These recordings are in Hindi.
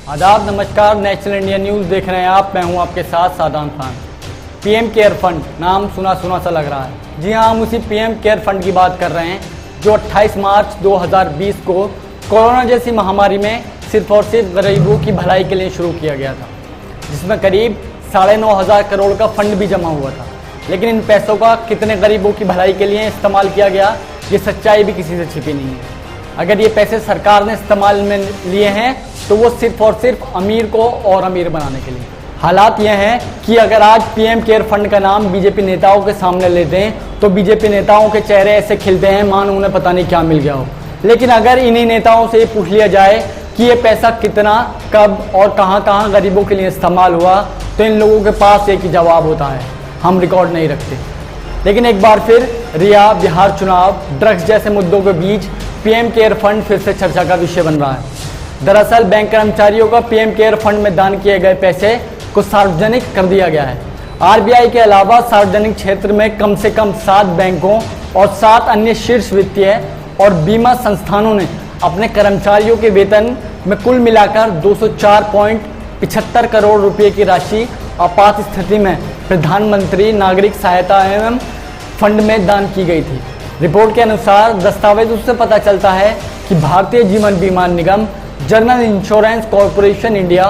आदाब, नमस्कार। नेशनल इंडिया न्यूज़ देख रहे हैं आप। मैं हूं आपके साथ सादान खान। पीएम केयर फंड नाम सुना सुना सा लग रहा है। जी हां, हम उसी पीएम केयर फंड की बात कर रहे हैं जो 28 मार्च 2020 को कोरोना जैसी महामारी में सिर्फ और सिर्फ गरीबों की भलाई के लिए शुरू किया गया था, जिसमें करीब 9,500 करोड़ का फंड भी जमा हुआ था। लेकिन इन पैसों का कितने गरीबों की भलाई के लिए इस्तेमाल किया गया, ये सच्चाई भी किसी से छिपी नहीं है। अगर ये पैसे सरकार ने इस्तेमाल में लिए हैं तो वो सिर्फ और सिर्फ अमीर को और अमीर बनाने के लिए। हालात ये हैं कि अगर आज पीएम केयर फंड का नाम बीजेपी नेताओं के सामने लेते हैं तो बीजेपी नेताओं के चेहरे ऐसे खिलते हैं मानो उन्हें पता नहीं क्या मिल गया हो। लेकिन अगर इन्हीं नेताओं से ये पूछ लिया जाए कि ये पैसा कितना, कब और कहां गरीबों के लिए इस्तेमाल हुआ, तो इन लोगों के पास एक ही जवाब होता है, हम रिकॉर्ड नहीं रखते। लेकिन एक बार फिर रिया, बिहार चुनाव, ड्रग्स जैसे मुद्दों के बीच पीएम केयर फंड फिर से चर्चा का विषय बन रहा है। दरअसल बैंक कर्मचारियों का पीएम केयर फंड में दान किए गए पैसे को सार्वजनिक कर दिया गया है। आरबीआई के अलावा सार्वजनिक क्षेत्र में कम से कम 7 बैंकों और 7 अन्य शीर्ष वित्तीय और बीमा संस्थानों ने अपने कर्मचारियों के वेतन में कुल मिलाकर 204.75 करोड़ रुपए की राशि आपात स्थिति में प्रधानमंत्री नागरिक सहायता एवं फंड में दान की गई थी। रिपोर्ट के अनुसार दस्तावेजों से पता चलता है कि भारतीय जीवन बीमा निगम, जनरल इंश्योरेंस कॉरपोरेशन इंडिया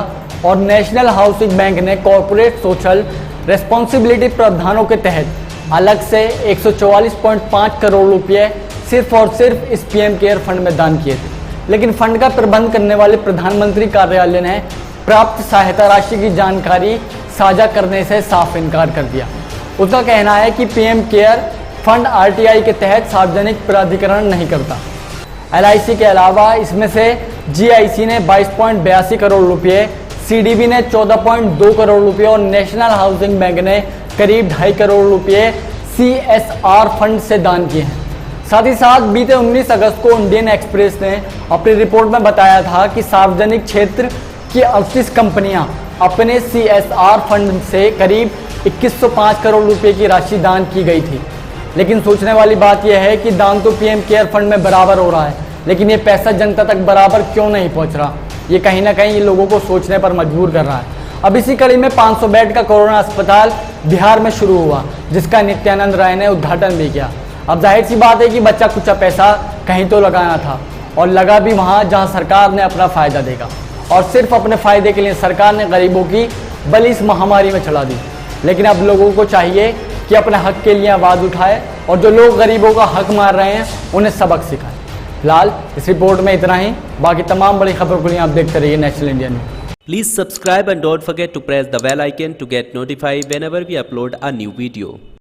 और नेशनल हाउसिंग बैंक ने कॉरपोरेट सोशल रेस्पॉन्सिबिलिटी प्रावधानों के तहत अलग से 144.5 करोड़ रुपये सिर्फ और सिर्फ इस पीएम केयर फंड में दान किए थे। लेकिन फंड का प्रबंध करने वाले प्रधानमंत्री कार्यालय ने प्राप्त सहायता राशि की जानकारी साझा करने से साफ इनकार कर दिया। उसका कहना है कि पीएम केयर फंड आरटीआई के तहत सार्वजनिक प्राधिकरण नहीं करता। एलआईसी के अलावा इसमें से जीआईसी ने 22.82 करोड़ रुपये, सीडीबी ने 14.2 करोड़ रुपये और नेशनल हाउसिंग बैंक ने करीब 2.5 करोड़ रुपये सीएसआर फंड से दान किए हैं। साथ ही साथ बीते 19 अगस्त को इंडियन एक्सप्रेस ने अपनी रिपोर्ट में बताया था कि सार्वजनिक क्षेत्र की 38 कंपनियां अपने सीएसआर फंड से करीब 2105 करोड़ रुपए की राशि दान की गई थी। लेकिन सोचने वाली बात यह है कि दान तो पीएम केयर फंड में बराबर हो रहा है, लेकिन ये पैसा जनता तक बराबर क्यों नहीं पहुंच रहा। ये कहीं ना कहीं ये लोगों को सोचने पर मजबूर कर रहा है। अब इसी कड़ी में 500 बेड का कोरोना अस्पताल बिहार में शुरू हुआ, जिसका नित्यानंद राय ने उद्घाटन भी किया। अब जाहिर सी बात है कि बच्चा कुछ पैसा कहीं तो लगाना था, और लगा भी वहाँ जहाँ सरकार ने अपना फ़ायदा देगा, और सिर्फ अपने फ़ायदे के लिए सरकार ने गरीबों की बलि इस महामारी में चढ़ा दी। लेकिन अब लोगों को चाहिए कि अपने हक के लिए आवाज़ उठाए, और जो लोग गरीबों का हक मार रहे हैं उन्हें सबक सिखाए। फिलहाल इस रिपोर्ट में इतना ही। बाकी तमाम बड़ी खबरों के लिए आप देखते रहिए national India news. Please subscribe and don't forget to press the bell icon to get notified whenever we upload a new video.